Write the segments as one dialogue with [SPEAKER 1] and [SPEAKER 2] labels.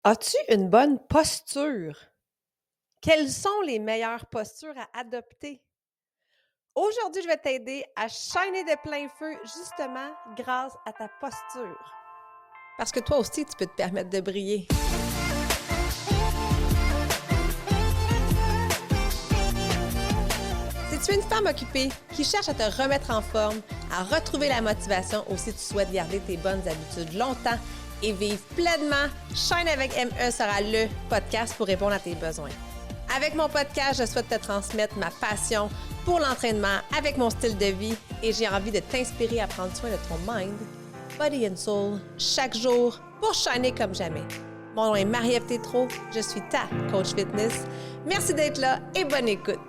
[SPEAKER 1] As-tu une bonne posture? Quelles sont les meilleures postures à adopter? Aujourd'hui, je vais t'aider à shiner de plein feu justement grâce à ta posture. Parce que toi aussi, tu peux te permettre de briller. Si tu es une femme occupée qui cherche à te remettre en forme, à retrouver la motivation ou si tu souhaites garder tes bonnes habitudes longtemps et vivre pleinement, Shine avec ME sera le podcast pour répondre à tes besoins. Avec mon podcast, je souhaite te transmettre ma passion pour l'entraînement avec mon style de vie et j'ai envie de t'inspirer à prendre soin de ton mind, body and soul chaque jour pour shiner comme jamais. Mon nom est Marie-Ève Tétrault, je suis ta coach fitness. Merci d'être là et bonne écoute.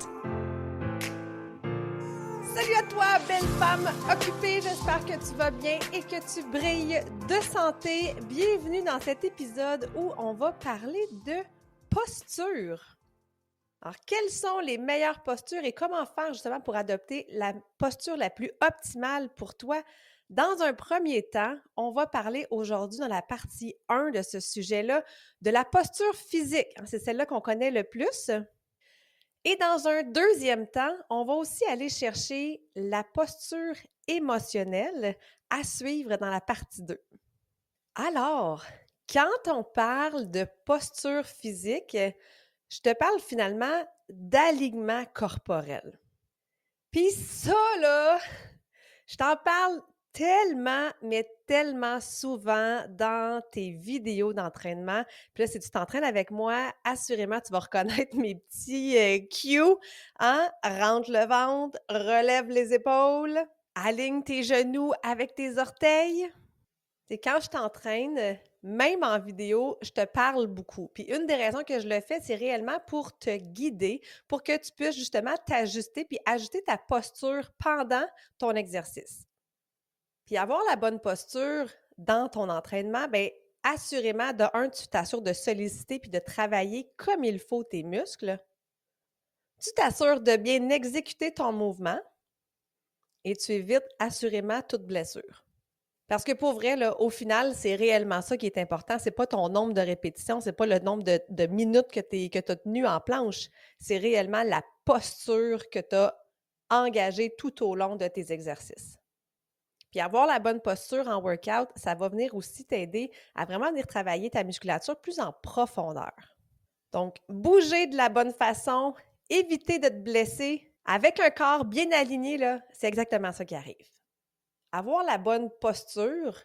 [SPEAKER 1] Salut à toi, belle femme occupée, j'espère que tu vas bien et que tu brilles de santé. Bienvenue dans cet épisode où on va parler de posture. Alors, quelles sont les meilleures postures et comment faire justement pour adopter la posture la plus optimale pour toi? Dans un premier temps, on va parler aujourd'hui dans la partie 1 de ce sujet-là de la posture physique. C'est celle-là qu'on connaît le plus. Et dans un deuxième temps, on va aussi aller chercher la posture émotionnelle à suivre dans la partie 2. Alors, quand on parle de posture physique, je te parle finalement d'alignement corporel. Puis ça, là, je t'en parle tellement, mais tellement souvent dans tes vidéos d'entraînement. Puis là, si tu t'entraînes avec moi, assurément, tu vas reconnaître mes petits cues. Hein? Rentre le ventre, relève les épaules, aligne tes genoux avec tes orteils. C'est quand je t'entraîne, même en vidéo, je te parle beaucoup. Puis une des raisons que je le fais, c'est réellement pour te guider, pour que tu puisses justement t'ajuster puis ajuster ta posture pendant ton exercice. Puis avoir la bonne posture dans ton entraînement, bien, assurément, de un, tu t'assures de solliciter puis de travailler comme il faut tes muscles. Tu t'assures de bien exécuter ton mouvement et tu évites assurément toute blessure. Parce que pour vrai, là, au final, c'est réellement ça qui est important. C'est pas ton nombre de répétitions, c'est pas le nombre de minutes que tu as tenu en planche. C'est réellement la posture que tu as engagée tout au long de tes exercices. Puis avoir la bonne posture en workout, ça va venir aussi t'aider à vraiment venir travailler ta musculature plus en profondeur. Donc, bouger de la bonne façon, éviter de te blesser avec un corps bien aligné, là, c'est exactement ça qui arrive. Avoir la bonne posture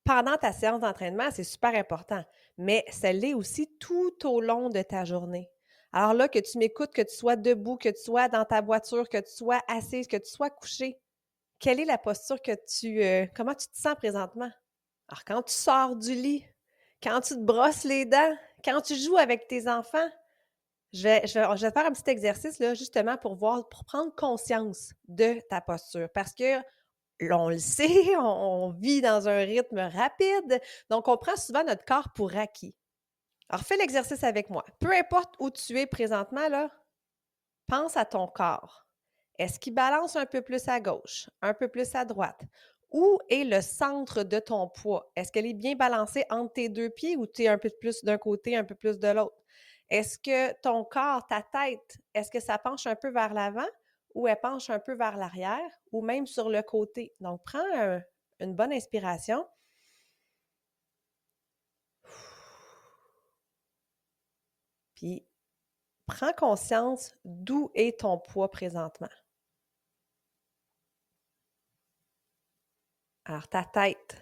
[SPEAKER 1] pendant ta séance d'entraînement, c'est super important, mais ça l'est aussi tout au long de ta journée. Alors là, que tu m'écoutes, que tu sois debout, que tu sois dans ta voiture, que tu sois assise, que tu sois couché, quelle est la posture que comment tu te sens présentement? Alors, quand tu sors du lit, quand tu te brosses les dents, quand tu joues avec tes enfants, je vais faire un petit exercice là, justement pour prendre conscience de ta posture. Parce que là, on le sait, on vit dans un rythme rapide, donc on prend souvent notre corps pour acquis. Alors, fais l'exercice avec moi. Peu importe où tu es présentement, là, pense à ton corps. Est-ce qu'il balance un peu plus à gauche, un peu plus à droite? Où est le centre de ton poids? Est-ce qu'elle est bien balancée entre tes deux pieds ou tu es un peu plus d'un côté, un peu plus de l'autre? Est-ce que ton corps, ta tête, est-ce que ça penche un peu vers l'avant ou elle penche un peu vers l'arrière ou même sur le côté? Donc, prends une bonne inspiration. Puis, prends conscience d'où est ton poids présentement. Alors, ta tête,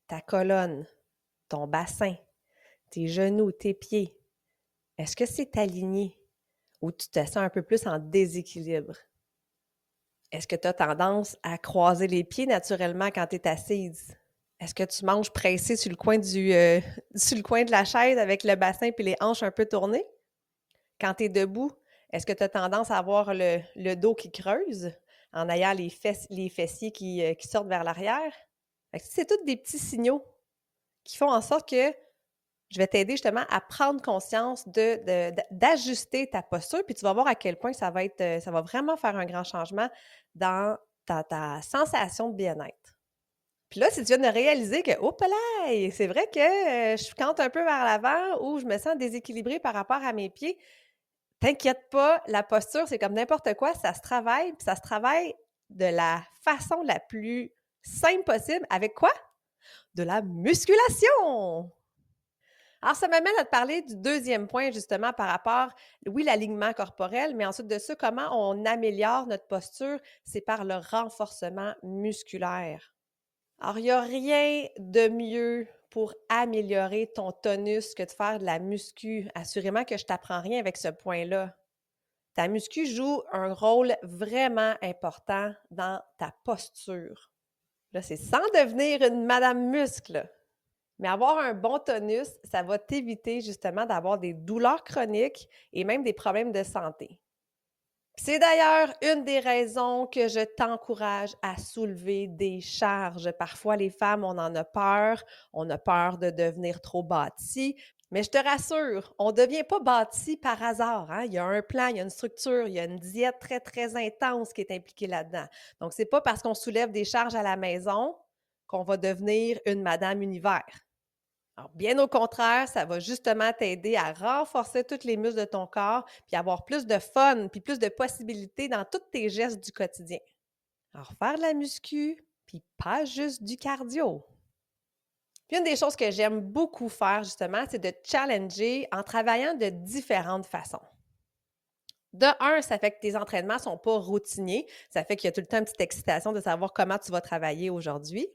[SPEAKER 1] ta colonne, ton bassin, tes genoux, tes pieds, est-ce que c'est aligné ou tu te sens un peu plus en déséquilibre? Est-ce que tu as tendance à croiser les pieds naturellement quand tu es assise? Est-ce que tu manges pressé sur le coin sur le coin de la chaise avec le bassin puis les hanches un peu tournées? Quand tu es debout, est-ce que tu as tendance à avoir le dos qui creuse en ayant les fessiers qui sortent vers l'arrière? C'est tous des petits signaux qui font en sorte que je vais t'aider justement à prendre conscience d'ajuster ta posture, puis tu vas voir à quel point ça va vraiment faire un grand changement dans ta sensation de bien-être. Puis là, si tu viens de réaliser que, oh là, c'est vrai que je cante un peu vers l'avant ou je me sens déséquilibrée par rapport à mes pieds, t'inquiète pas, la posture, c'est comme n'importe quoi, ça se travaille, puis ça se travaille de la façon la plus simple possible. Avec quoi? De la musculation! Alors, ça m'amène à te parler du deuxième point, justement, par rapport, oui, l'alignement corporel, mais ensuite de ça, comment on améliore notre posture, c'est par le renforcement musculaire. Alors, il n'y a rien de mieux pour améliorer ton tonus que de faire de la muscu. Assurément que je ne t'apprends rien avec ce point-là. Ta muscu joue un rôle vraiment important dans ta posture. Là, c'est sans devenir une madame muscle. Mais avoir un bon tonus, ça va t'éviter justement d'avoir des douleurs chroniques et même des problèmes de santé. C'est d'ailleurs une des raisons que je t'encourage à soulever des charges. Parfois, les femmes, on a peur de devenir trop bâti. Mais je te rassure, on ne devient pas bâti par hasard. Hein? Il y a un plan, il y a une structure, il y a une diète très, très intense qui est impliquée là-dedans. Donc, ce n'est pas parce qu'on soulève des charges à la maison qu'on va devenir une Madame Univers. Alors, bien au contraire, ça va justement t'aider à renforcer tous les muscles de ton corps, puis avoir plus de fun, puis plus de possibilités dans tous tes gestes du quotidien. Alors, faire de la muscu, puis pas juste du cardio. Puis une des choses que j'aime beaucoup faire, justement, c'est de challenger en travaillant de différentes façons. De un, ça fait que tes entraînements ne sont pas routiniers. Ça fait qu'il y a tout le temps une petite excitation de savoir comment tu vas travailler aujourd'hui.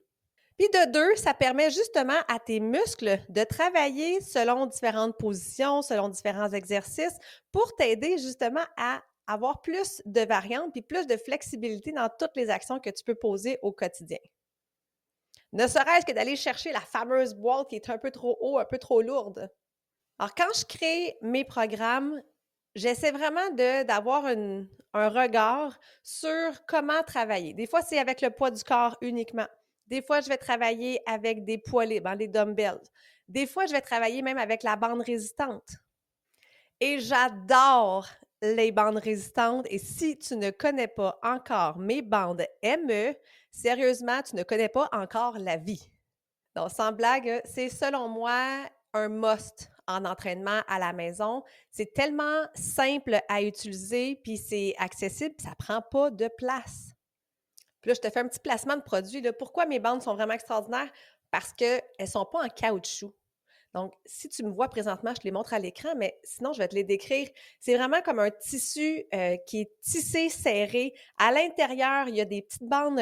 [SPEAKER 1] Puis de deux, ça permet justement à tes muscles de travailler selon différentes positions, selon différents exercices pour t'aider justement à avoir plus de variantes puis plus de flexibilité dans toutes les actions que tu peux poser au quotidien. Ne serait-ce que d'aller chercher la fameuse boîte qui est un peu trop haut, un peu trop lourde. Alors, quand je crée mes programmes, j'essaie vraiment d'avoir un regard sur comment travailler. Des fois, c'est avec le poids du corps uniquement. Des fois, je vais travailler avec des poids libres, hein, des dumbbells. Des fois, je vais travailler même avec la bande résistante. Et j'adore les bandes résistantes. Et si tu ne connais pas encore mes bandes ME, sérieusement, tu ne connais pas encore la vie. Donc, sans blague, c'est selon moi un must en entraînement à la maison. C'est tellement simple à utiliser, puis c'est accessible, puis ça ne prend pas de place. Puis là, je te fais un petit placement de produit. Là. Pourquoi mes bandes sont vraiment extraordinaires? Parce qu'elles ne sont pas en caoutchouc. Donc, si tu me vois présentement, je te les montre à l'écran, mais sinon, je vais te les décrire. C'est vraiment comme un tissu qui est tissé, serré. À l'intérieur, il y a des petites bandes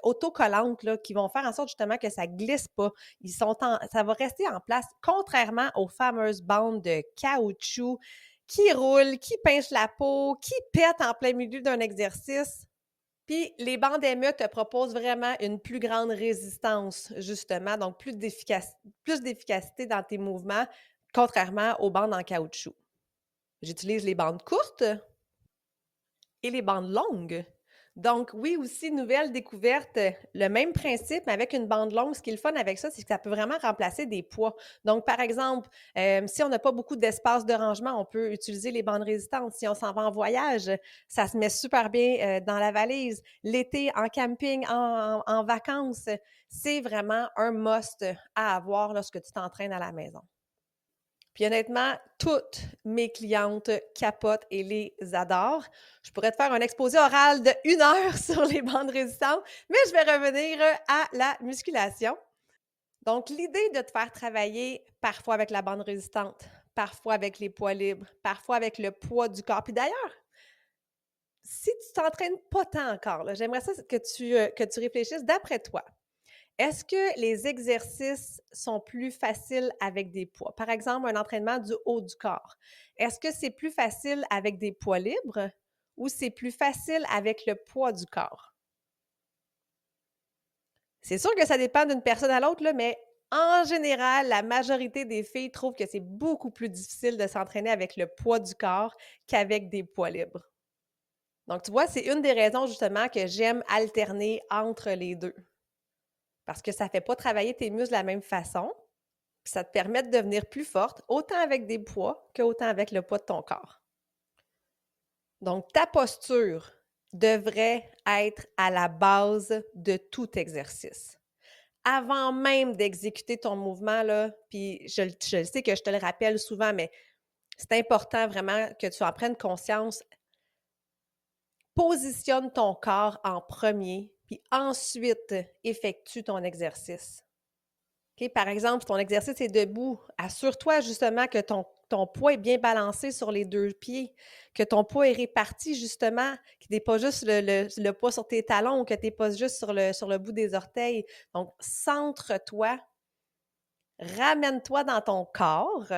[SPEAKER 1] autocollantes là, qui vont faire en sorte justement que ça ne glisse pas. Ça va rester en place, contrairement aux fameuses bandes de caoutchouc qui roulent, qui pincent la peau, qui pètent en plein milieu d'un exercice. Puis, les bandes ME te proposent vraiment une plus grande résistance, justement, donc plus d'efficacité dans tes mouvements, contrairement aux bandes en caoutchouc. J'utilise les bandes courtes et les bandes longues. Donc, oui, aussi, nouvelle découverte, le même principe, mais avec une bande longue. Ce qui est le fun avec ça, c'est que ça peut vraiment remplacer des poids. Donc, par exemple, si on n'a pas beaucoup d'espace de rangement, on peut utiliser les bandes résistantes. Si on s'en va en voyage, ça se met super bien dans la valise. L'été, en camping, en vacances, c'est vraiment un must à avoir lorsque tu t'entraînes à la maison. Puis honnêtement, toutes mes clientes capotent et les adorent. Je pourrais te faire un exposé oral de 1 heure sur les bandes résistantes, mais je vais revenir à la musculation. Donc, l'idée de te faire travailler parfois avec la bande résistante, parfois avec les poids libres, parfois avec le poids du corps. Puis d'ailleurs, si tu t'entraînes pas tant encore, là, j'aimerais ça que tu réfléchisses d'après toi. Est-ce que les exercices sont plus faciles avec des poids? Par exemple, un entraînement du haut du corps. Est-ce que c'est plus facile avec des poids libres ou c'est plus facile avec le poids du corps? C'est sûr que ça dépend d'une personne à l'autre, là, mais en général, la majorité des filles trouvent que c'est beaucoup plus difficile de s'entraîner avec le poids du corps qu'avec des poids libres. Donc, tu vois, c'est une des raisons justement que j'aime alterner entre les deux. Parce que ça ne fait pas travailler tes muscles de la même façon, puis ça te permet de devenir plus forte, autant avec des poids qu'autant avec le poids de ton corps. Donc, ta posture devrait être à la base de tout exercice. avant même d'exécuter ton mouvement, là, puis je sais que je te le rappelle souvent, mais c'est important vraiment que tu en prennes conscience. Positionne ton corps en premier, puis ensuite effectue ton exercice. OK? Par exemple, si ton exercice est debout, assure-toi justement que ton poids est bien balancé sur les deux pieds, que ton poids est réparti justement, que tu n'es pas juste le poids sur tes talons ou que tu n'es pas juste sur le bout des orteils. Donc, centre-toi, ramène-toi dans ton corps.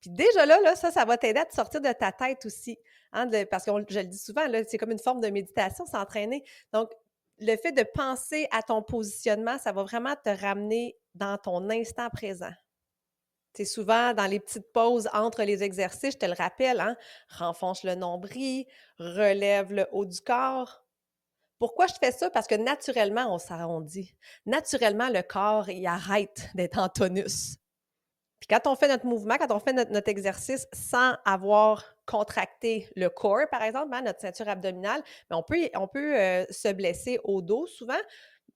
[SPEAKER 1] Puis déjà là, ça va t'aider à te sortir de ta tête aussi. Hein, parce que je le dis souvent, là, c'est comme une forme de méditation, s'entraîner. Donc, le fait de penser à ton positionnement, ça va vraiment te ramener dans ton instant présent. C'est souvent dans les petites pauses entre les exercices, je te le rappelle, hein, renfonce le nombril, relève le haut du corps. Pourquoi je fais ça? Parce que naturellement, on s'arrondit. Naturellement, le corps, il arrête d'être en tonus. Puis quand on fait notre mouvement, quand on fait notre exercice sans avoir contracté le core, par exemple, hein, notre ceinture abdominale, mais on peut se blesser au dos souvent,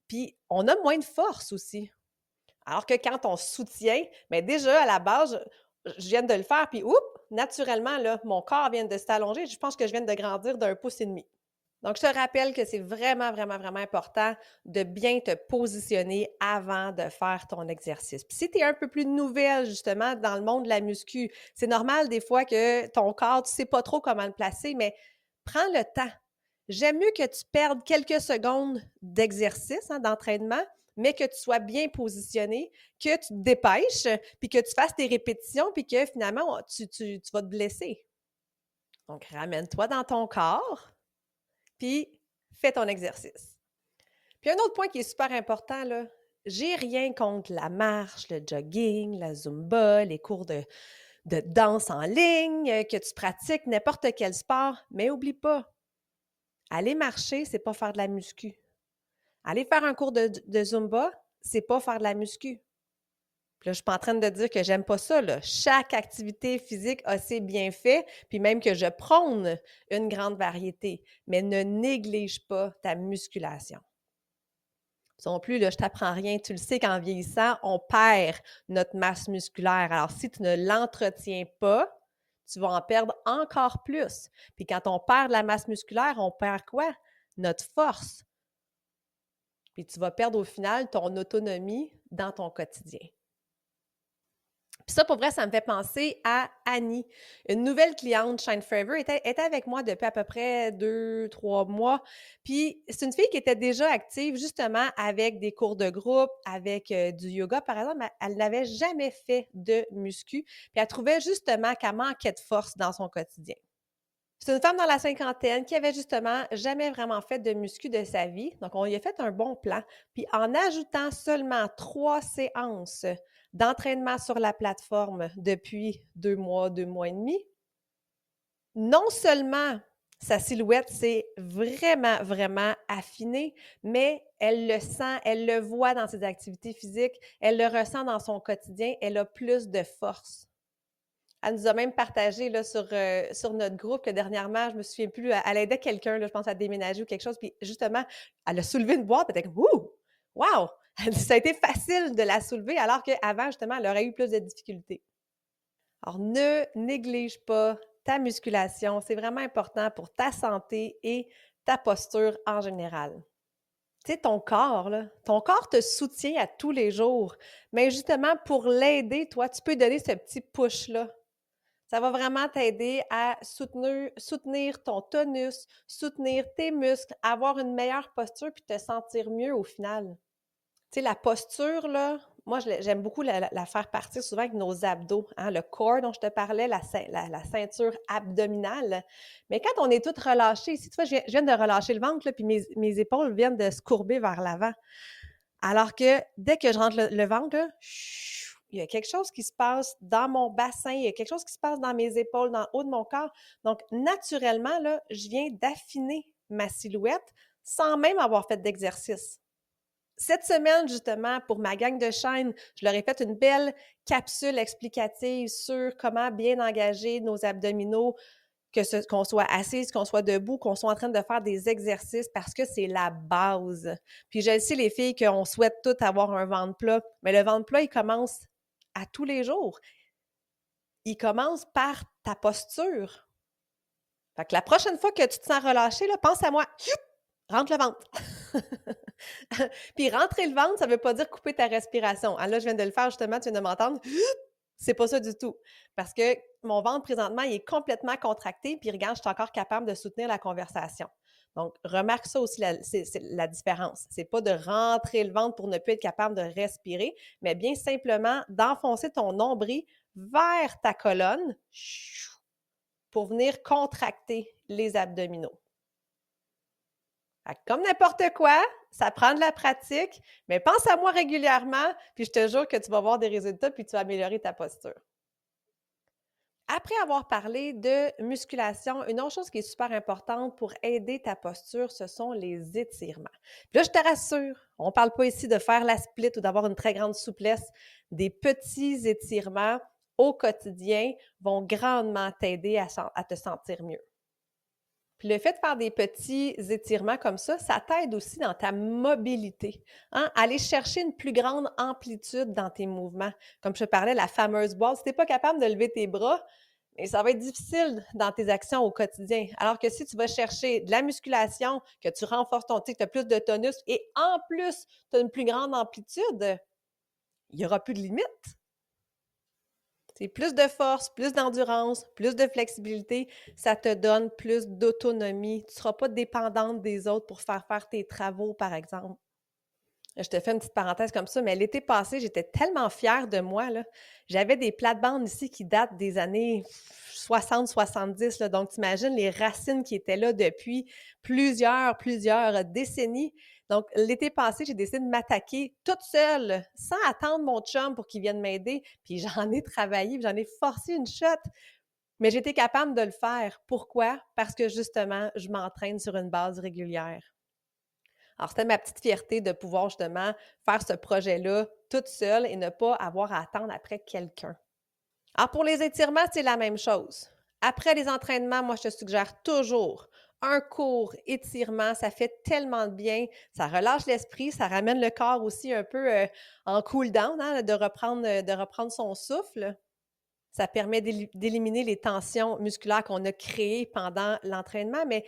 [SPEAKER 1] puis on a moins de force aussi. Alors que quand on soutient, mais déjà à la base, je viens de le faire, puis oups, naturellement, là, mon corps vient de s'allonger. Je pense que je viens de grandir d'un pouce et demi. Donc, je te rappelle que c'est vraiment, vraiment, vraiment important de bien te positionner avant de faire ton exercice. Puis si tu es un peu plus nouvelle, justement, dans le monde de la muscu, c'est normal des fois que ton corps, tu ne sais pas trop comment le placer, mais prends le temps. J'aime mieux que tu perdes quelques secondes d'exercice, hein, d'entraînement, mais que tu sois bien positionné, que tu te dépêches, puis que tu fasses tes répétitions, puis que finalement, tu vas te blesser. Donc, ramène-toi dans ton corps, puis fais ton exercice. Puis un autre point qui est super important, là, j'ai rien contre la marche, le jogging, la zumba, les cours de danse en ligne, que tu pratiques n'importe quel sport, mais oublie pas, aller marcher, c'est pas faire de la muscu. Aller faire un cours de zumba, c'est pas faire de la muscu. Puis là, je suis pas en train de dire que j'aime pas ça, là. Chaque activité physique a ses bienfaits, puis même que je prône une grande variété, mais ne néglige pas ta musculation. Non plus, là, je t'apprends rien. Tu le sais qu'en vieillissant, on perd notre masse musculaire. Alors, si tu ne l'entretiens pas, tu vas en perdre encore plus. Puis quand on perd de la masse musculaire, on perd quoi? Notre force. Puis tu vas perdre au final ton autonomie dans ton quotidien. Puis ça, pour vrai, ça me fait penser à Annie, une nouvelle cliente Shine Forever, était avec moi depuis à peu près 2, 3 mois. Puis c'est une fille qui était déjà active justement avec des cours de groupe, avec du yoga par exemple, mais elle n'avait jamais fait de muscu. Puis elle trouvait justement qu'elle manquait de force dans son quotidien. C'est une femme dans la cinquantaine qui avait justement jamais vraiment fait de muscu de sa vie. Donc, on lui a fait un bon plan. Puis, en ajoutant seulement 3 séances d'entraînement sur la plateforme depuis 2 mois, 2 mois et demi, non seulement sa silhouette s'est vraiment, vraiment affinée, mais elle le sent, elle le voit dans ses activités physiques, elle le ressent dans son quotidien, elle a plus de force. Elle nous a même partagé là, sur notre groupe que dernièrement, je me souviens plus, elle aidait quelqu'un, là, je pense, à déménager ou quelque chose. Puis justement, elle a soulevé une boîte, elle était comme Ouh! Wow! Ça a été facile de la soulever, alors qu'avant, justement, elle aurait eu plus de difficultés. Alors, ne néglige pas ta musculation. C'est vraiment important pour ta santé et ta posture en général. Tu sais, ton corps te soutient à tous les jours. Mais justement, pour l'aider, toi, tu peux donner ce petit push-là. Ça va vraiment t'aider à soutenir ton tonus, soutenir tes muscles, avoir une meilleure posture puis te sentir mieux au final. Tu sais, la posture, là, moi, j'aime beaucoup la faire partir souvent avec nos abdos, hein, le core dont je te parlais, la ceinture abdominale. Mais quand on est toutes relâchées, ici, tu vois, je viens de relâcher le ventre, là, puis mes épaules viennent de se courber vers l'avant. Alors que dès que je rentre le ventre, là, il y a quelque chose qui se passe dans mon bassin, il y a quelque chose qui se passe dans mes épaules, dans le haut de mon corps. Donc, naturellement, là, je viens d'affiner ma silhouette sans même avoir fait d'exercice. Cette semaine, justement, pour ma gang de chaînes, je leur ai fait une belle capsule explicative sur comment bien engager nos abdominaux qu'on soit assise, qu'on soit debout, qu'on soit en train de faire des exercices parce que c'est la base. Puis je le sais, les filles, qu'on souhaite toutes avoir un ventre plat, mais le ventre plat, il commence à tous les jours. Il commence par ta posture. Fait que la prochaine fois que tu te sens relâché, là, pense à moi. Rentre le ventre. Puis rentrer le ventre, ça ne veut pas dire couper ta respiration. Ah, là, je viens de le faire justement, tu viens de m'entendre. C'est pas ça du tout. Parce que mon ventre, présentement, il est complètement contracté. Puis regarde, je suis encore capable de soutenir la conversation. Donc, remarque ça aussi, c'est la différence. C'est pas de rentrer le ventre pour ne plus être capable de respirer, mais bien simplement d'enfoncer ton nombril vers ta colonne pour venir contracter les abdominaux. Comme n'importe quoi, ça prend de la pratique, mais pense à moi régulièrement, puis je te jure que tu vas voir des résultats, puis tu vas améliorer ta posture. Après avoir parlé de musculation, une autre chose qui est super importante pour aider ta posture, ce sont les étirements. Puis là, je te rassure, on ne parle pas ici de faire la split ou d'avoir une très grande souplesse. Des petits étirements au quotidien vont grandement t'aider à te sentir mieux. Puis le fait de faire des petits étirements comme ça t'aide aussi dans ta mobilité. Hein? Aller chercher une plus grande amplitude dans tes mouvements. Comme je te parlais, la fameuse boîte, si tu n'es pas capable de lever tes bras, ça va être difficile dans tes actions au quotidien. Alors que si tu vas chercher de la musculation, que tu renforces ton tic, tu as plus de tonus et en plus, tu as une plus grande amplitude, il n'y aura plus de limite. C'est plus de force, plus d'endurance, plus de flexibilité, ça te donne plus d'autonomie. Tu ne seras pas dépendante des autres pour faire tes travaux, par exemple. Je te fais une petite parenthèse comme ça, mais l'été passé, j'étais tellement fière de moi, là. J'avais des plates-bandes ici qui datent des années 60-70, là. Donc, tu imagines les racines qui étaient là depuis plusieurs décennies. Donc, l'été passé, j'ai décidé de m'attaquer toute seule, sans attendre mon chum pour qu'il vienne m'aider. Puis j'en ai travaillé, puis j'en ai forcé une shot. Mais j'étais capable de le faire. Pourquoi? Parce que justement, je m'entraîne sur une base régulière. Alors, c'était ma petite fierté de pouvoir justement faire ce projet-là toute seule et ne pas avoir à attendre après quelqu'un. Alors, pour les étirements, c'est la même chose. Après les entraînements, moi, je te suggère toujours un court étirement. Ça fait tellement de bien. Ça relâche l'esprit, ça ramène le corps aussi un peu en cool-down, hein, de reprendre son souffle. Ça permet d'éliminer les tensions musculaires qu'on a créées pendant l'entraînement, mais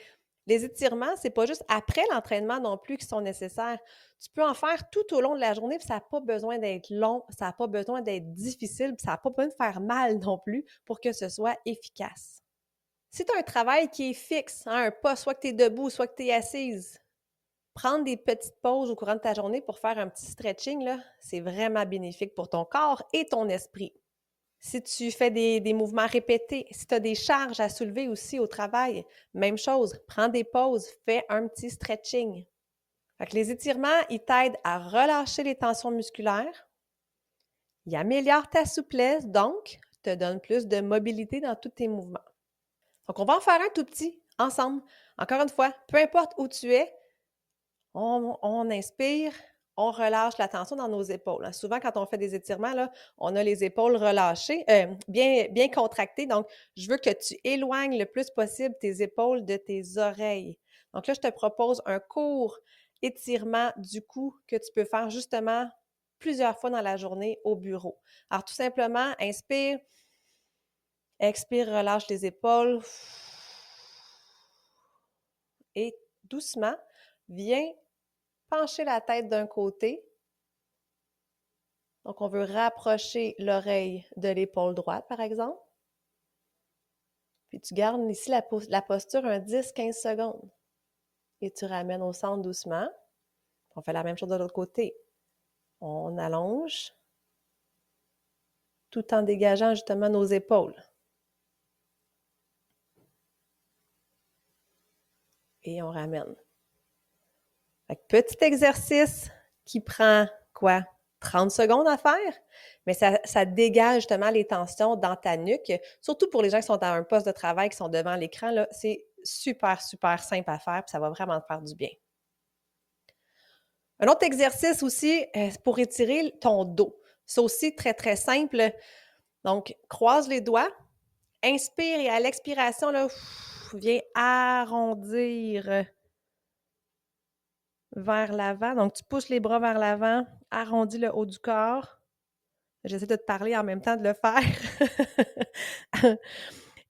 [SPEAKER 1] les étirements, c'est pas juste après l'entraînement non plus qui sont nécessaires. Tu peux en faire tout au long de la journée, puis ça n'a pas besoin d'être long, ça n'a pas besoin d'être difficile, puis ça n'a pas besoin de faire mal non plus pour que ce soit efficace. Si tu as un travail qui est fixe, hein, un poste, soit que tu es debout, soit que tu es assise, prendre des petites pauses au courant de ta journée pour faire un petit stretching, là, c'est vraiment bénéfique pour ton corps et ton esprit. Si tu fais des mouvements répétés, si tu as des charges à soulever aussi au travail, même chose, prends des pauses, fais un petit stretching. Fait que les étirements, ils t'aident à relâcher les tensions musculaires, ils améliorent ta souplesse, donc te donnent plus de mobilité dans tous tes mouvements. Donc, on va en faire un tout petit ensemble. Encore une fois, peu importe où tu es, on inspire, on relâche la tension dans nos épaules. Souvent, quand on fait des étirements, là, on a les épaules relâchées, bien contractées. Donc, je veux que tu éloignes le plus possible tes épaules de tes oreilles. Donc là, je te propose un court étirement du cou que tu peux faire justement plusieurs fois dans la journée au bureau. Alors, tout simplement, inspire, expire, relâche les épaules. Et doucement, viens pencher la tête d'un côté. Donc, on veut rapprocher l'oreille de l'épaule droite, par exemple. Puis tu gardes ici la posture un 10-15 secondes. Et tu ramènes au centre doucement. On fait la même chose de l'autre côté. On allonge tout en dégageant justement nos épaules. Et on ramène. Fait que petit exercice qui prend quoi? 30 secondes à faire, mais ça dégage justement les tensions dans ta nuque. Surtout pour les gens qui sont à un poste de travail, qui sont devant l'écran, là, c'est super, super simple à faire, puis ça va vraiment te faire du bien. Un autre exercice aussi, pour étirer ton dos. C'est aussi très, très simple. Donc, croise les doigts, Inspire et à l'expiration, là, viens arrondir vers l'avant. Donc, tu pousses les bras vers l'avant, arrondis le haut du corps. J'essaie de te parler en même temps de le faire.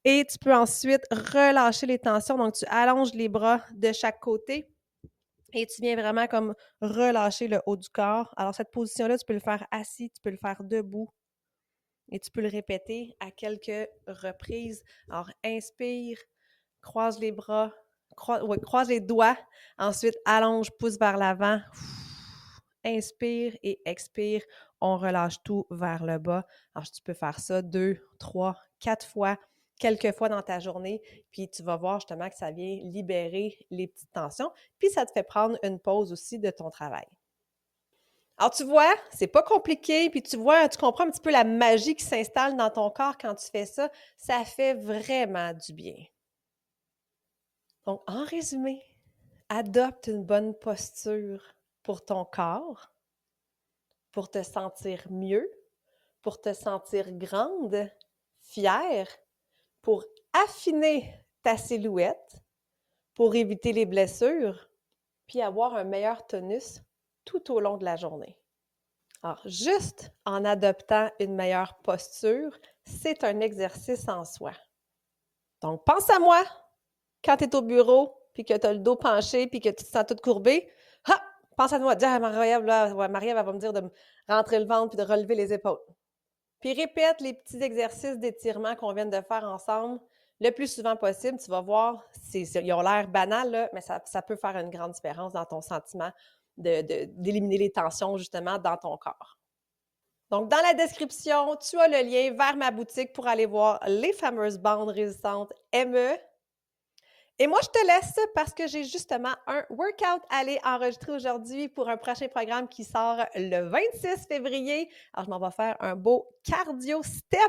[SPEAKER 1] Et tu peux ensuite relâcher les tensions. Donc, tu allonges les bras de chaque côté et tu viens vraiment comme relâcher le haut du corps. Alors, cette position-là, tu peux le faire assis, tu peux le faire debout et tu peux le répéter à quelques reprises. Alors, inspire, croise les bras, croise les doigts. Ensuite, allonge, pousse vers l'avant. Inspire et expire. On relâche tout vers le bas. Alors, tu peux faire ça 2, 3, 4 fois, quelques fois dans ta journée. Puis, tu vas voir justement que ça vient libérer les petites tensions. Puis, ça te fait prendre une pause aussi de ton travail. Alors, tu vois, c'est pas compliqué, puis tu vois, tu comprends un petit peu la magie qui s'installe dans ton corps quand tu fais ça. Ça fait vraiment du bien. Donc, en résumé, adopte une bonne posture pour ton corps, pour te sentir mieux, pour te sentir grande, fière, pour affiner ta silhouette, pour éviter les blessures, puis avoir un meilleur tonus tout au long de la journée. Alors, juste en adoptant une meilleure posture, c'est un exercice en soi. Donc, pense à moi quand tu es au bureau, puis que tu as le dos penché, puis que tu te sens toute courbée. Ha! Pense à moi. Dis, Marie-Ève, Marie-Ève, elle va me dire de me rentrer le ventre puis de relever les épaules. Puis répète les petits exercices d'étirement qu'on vient de faire ensemble le plus souvent possible. Tu vas voir, ils ont l'air banals, là, mais ça peut faire une grande différence dans ton sentiment d'éliminer les tensions, justement, dans ton corps. Donc, dans la description, tu as le lien vers ma boutique pour aller voir les fameuses bandes résistantes ME. Et moi, je te laisse parce que j'ai justement un workout à aller enregistrer aujourd'hui pour un prochain programme qui sort le 26 février. Alors, je m'en vais faire un beau cardio step.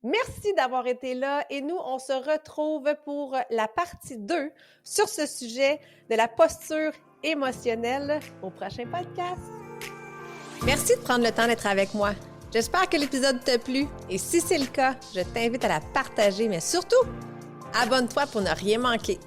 [SPEAKER 1] Merci d'avoir été là et nous, on se retrouve pour la partie 2 sur ce sujet de la posture émotionnelle au prochain podcast. Merci de prendre le temps d'être avec moi. J'espère que l'épisode t'a plu et si c'est le cas, je t'invite à la partager, mais surtout, abonne-toi pour ne rien manquer.